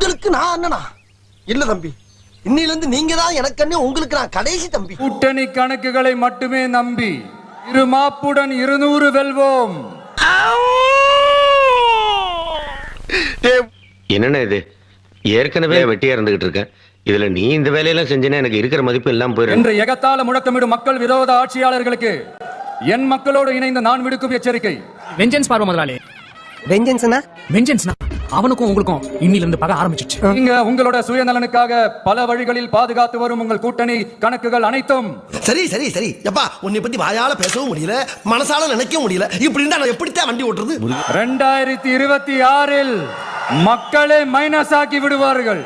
உங்களுக்கு நான் அண்ணனா? இல்ல தம்பி, இன்னில இருந்து நீங்க தான் எனக்கு அண்ணன், உங்களுக்கு நான் கடைசி தம்பி. கூட்டணி கணக்குகளை மட்டுமே நம்பி இரு மாப்புடன் 200 வெல்வோம். என்னண்ணே இது? ஏற்கனவே வெட்டியா இருந்துகிட்டு இருக்கேன், இதுல நீ இந்த வேலையெல்லாம் செஞ்சேன்னா எனக்கு இருக்கிற மதிப்பு எல்லாம் போயிடும் என்று எகத்தால முழக்கமிடும் மக்கள் விரோத ஆட்சியாளர்களுக்கு என் மக்களோடு இணைந்து நான் விடுக்கும் எச்சரிக்கை. வெஞ்சன்ஸ் பார்வ முதலாளி. வெஞ்சன்ஸ்னா? வெஞ்சன்ஸ்னா அவனுக்கும் உங்களுக்கும் இன்னில இருந்து பகை ஆரம்பிச்சிச்சு. நீங்க உங்களோட சுயநலனுக்காக பல வழிகளில் பாதுகாத்து வரும் உங்கள் கூட்டணி கணக்குகள் அனைத்தும். சரி சரி சரி எப்பா, உன்னை பத்தி வாயால பேசவும் முடியல, மனசால நினைக்கவும் முடியல. இப்படி இருந்தா நான் எப்படித்தான் வண்டி ஓட்டுறது? 2026 மக்களே மைனஸ் ஆக்கி விடுவார்கள்.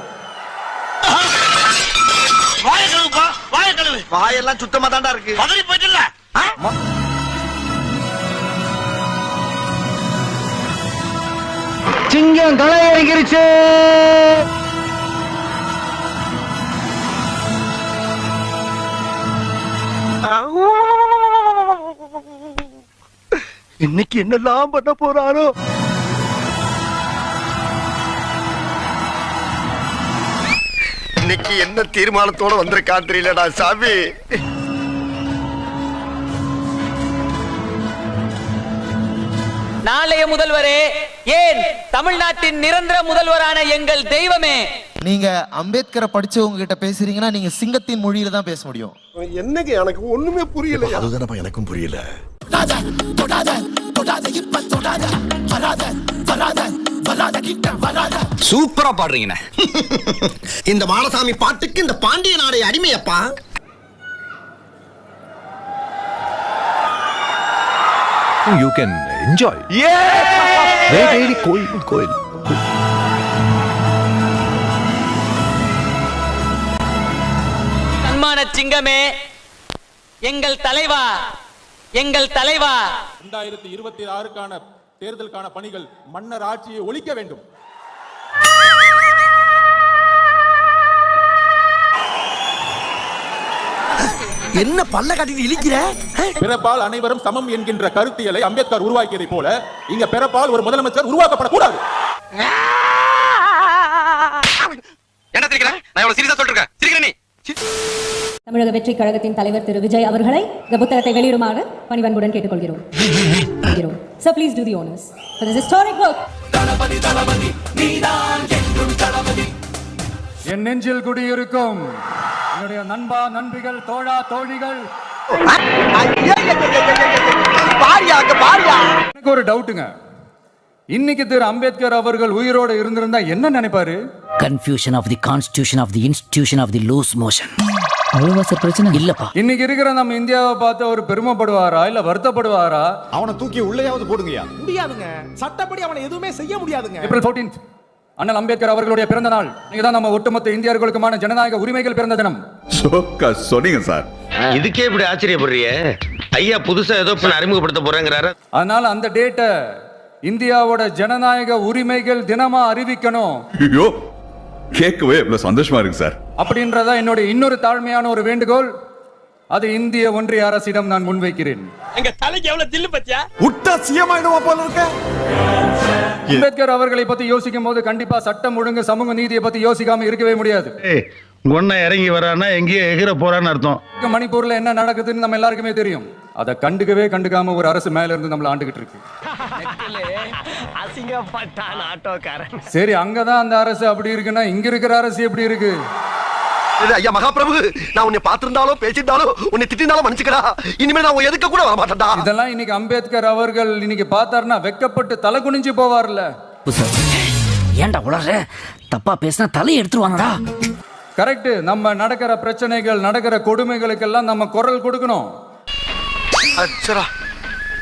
வாயெல்லாம் சுத்தமா தாண்டா இருக்கு. பதறி போயிட்டுல சிங்கம் களை இறங்கிருச்சு. இன்னைக்கு என்னெல்லாம் பண்ண போறாரோ? இன்னைக்கு என்ன தீர்மானத்தோட வந்திருக்கான் தெரியலடா சாமி. நாளைய முதல்வரே, ஏன் தமிழ்நாட்டின் நிரந்தர முதல்வரான எங்கள் தெய்வமே. நீங்க அம்பேத்கரை படிச்சவங்க கிட்ட பேசுறீங்கன்னா நீங்க சிங்கத்தின் மொழியில தான் பேச முடியும். என்னங்க எனக்கு ஒண்ணுமே புரியல. அதுதானப்பா எனக்கும் புரியல. சூப்பரா பாடுறீங்கண்ணே. இந்த மாலசாமி பாட்டுக்கு இந்த பாண்டிய நாடே அடிமையப்பா. You can enjoy. Yeah! Very கோயில். சன்மான சிங்கமே, எங்கள் தலைவா, எங்கள் தலைவா. 2026க்கான தேர்தலுக்கான பணிகள் மன்னர் ஆட்சியை ஒழிக்க வேண்டும். என்ன பல்ல காட்டிட்டு இழிக்கிற? பிறப்பால் அனைவரும் சமம் என்கின்ற கருத்தியலை அம்பேத்கர் உருவாக்கியதை போல இங்க பிறப்பால் ஒரு முதலமைச்சர் உருவாக்கப்படக்கூடாது. என்ன தெரியுங்க? நான் எவ்வளவு சீரியஸா சொல்லிருக்கேன். சிரிக்கிற நீ. தமிழக வெற்றி கழகத்தின் தலைவர் திரு விஜய் அவர்களை இந்த புத்தகத்தை வெளியிடுமாறு பணிவன்புடன் கேட்டுக்கொள்கிறோம். So please do the honors for this historic work. என் நெஞ்சில் குடியிருக்கும் என்னுடைய நண்பா, நண்பிகள், தோழா, தோழிகள், எனக்கு ஒரு டவுட்டுங்க. இன்னைக்கு திரு அம்பேத்கர் அவர்கள் உயிரோடு இருந்திருந்தா என்ன நினைப்பாரு? Confusion of the constitution of the institution of the loose motion. அவ்வளவா சார் பிரச்சனை இல்லப்பா. இன்னைக்கு இருக்கிற நம்ம இந்தியாவை பார்த்து அவர் பெருமைப்படுவாரா இல்ல வருத்தப்படுவாரா? அவனை தூக்கி உள்ளேயாவது போடுங்கயா. முடியாதுங்க, சட்டப்படி அவனை எதுவுமே செய்ய முடியாதுங்க. ஏப்ரல் 14 அண்ணல் அம்பேத்கர் அவர்களுடைய பிறந்த நாள். நீங்க தான் நம்ம ஒட்டுமொத்த இந்தியர்களுக்குமான ஜனநாயக உரிமைகள் பிறந்த தினம். சொன்னீங்க சார். இதுக்கே இப்படி ஆச்சரியப்படுறியே? ஐயா புதுசா ஏதோ அறிமுகப்படுத்த போறேங்கிறாரு. அதனால அந்த டேட்டை இந்தியாவோட ஜனநாயக உரிமைகள் தினமா அறிவிக்கணும். ஐயோ, கேட்கவே இவ்வளவு சந்தோஷமா இருக்கு சார். அப்படின்றதா என்னுடைய இன்னொரு தாழ்மையான ஒரு வேண்டுகோள். அது இந்திய ஒன்றிய அரசிடம் நான் முன்வைக்கிறேன். எங்க தலைக்கு எவ்வளவு தில்லு பத்தியா? உட்டா சிஎம் ஆயிடுவா போல இருக்க. அம்பேத்கர் அவர்களை பத்தி யோசிக்கும் போது கண்டிப்பா சட்டம் ஒழுங்கு, சமூக நீதியை பத்தி யோசிக்காம இருக்கவே முடியாது. ஒன்ன இறங்கி வரானா எங்கேயோ எகிர போறான்னு அர்த்தம். மணிப்பூர்ல என்ன நடக்குதுன்னு நம்ம எல்லாருக்குமே தெரியும். அதை கண்டுக்காம ஒரு அரசு மேல இருந்து நம்மள ஆண்டுகிட்டு இருக்கு. சரி, அங்கதான் அந்த அரசு அப்படி இருக்குன்னா இங்க இருக்கிற அரசு எப்படி இருக்கு? ஐயா மகாபிரபு, நான் உன்னை பார்த்திருந்தாலும் பேசிட்டாலும் உன்னை திட்டினாலும் மன்னிச்சுக்கடா. இனிமே நான் எதுக்க கூட வர மாட்டேன்டா. இதெல்லாம் இன்னைக்கு அம்பேத்கர் அவர்கள் இன்னைக்கு பார்த்தாருன்னா வெக்கப்பட்டு தலை குனிஞ்சு போவார்ல. ஏன்டா உளற? தப்பா பேசினா தலையை எடுத்துருவாங்கடா. கரெக்ட். நம்ம நடக்கிற பிரச்சனைகள், நடக்கிற கொடுமைகளுக்கெல்லாம் நம்ம குரல் கொடுக்கணும். அச்சரா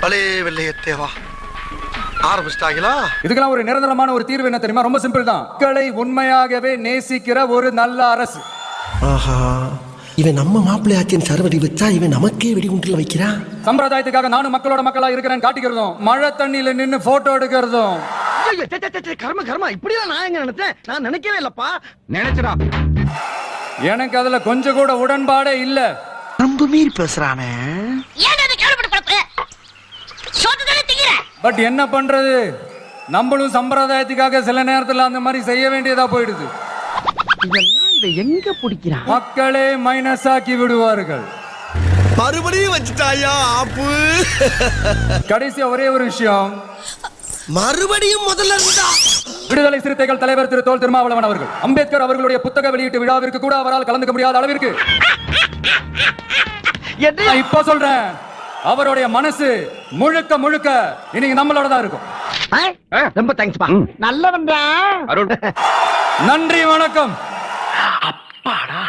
பலே வெள்ளையத்தேவா ஆரம்பிச்சிட்டாங்களா? இதுக்கெல்லாம் ஒரு நிரந்தரமான ஒரு தீர்வு என்ன தெரியுமா? ரொம்ப சிம்பிள் தான். மக்களை உண்மையாகவே நேசிக்கிற ஒரு நல்ல அரசு. ஆஹா, இவன் நம்ம மாப்பிள்ளையாச்சின் சர்வடி வச்சா இவன் நமக்கே வெடிகுண்டுல வைக்கிறான். சம்பிரதாயத்துக்காக நானும் மக்களோட மக்களா இருக்கிறேன் காட்டிக்கிறதும், மழை தண்ணியில நின்னு போட்டோ எடுக்கிறதும். கர்ம இப்படிதான் நான் எங்க நினைச்சேன்? நான் நினைக்கவே இல்லப்பா. நினைச்சடா. எனக்கு அதுல கொஞ்சம் கூட உடன்பாடே இல்ல. ரொம்ப மீறி பேசுறானே. பட் என்ன பண்றது? நம்மளும் சம்பிரதாயத்துக்காக சில நேரத்துல அந்த மாதிரி செய்ய வேண்டியதா போயிடுது. இதெல்லாம் இதை எங்க பிடிக்கிறான்? மக்களே மைனஸ் ஆக்கி விடுவார்கள். மறுபடியும் வச்சுட்டாயா ஆப்பு. கடைசியா ஒரே ஒரு விஷயம், மறுபடியும் முதல்ல இருந்தா. விடுதலை சிறுத்தைகள் தலைவர் திரு தோல் திருமாவளவன் அவர்கள் அம்பேத்கர் அவர்களுடைய புத்தக வெளியீட்டு விழாவிற்கு கூட அவரால் கலந்துக்க முடியாத அளவிற்கு நான் இப்ப சொல்றேன், அவருடைய மனசு முழுக்க முழுக்க இன்னைக்கு நம்மளோட தான் இருக்கும். ரொம்ப தேங்க்ஸ்பா. நல்லவன்டா. நன்றி, வணக்கம். அப்பாடா.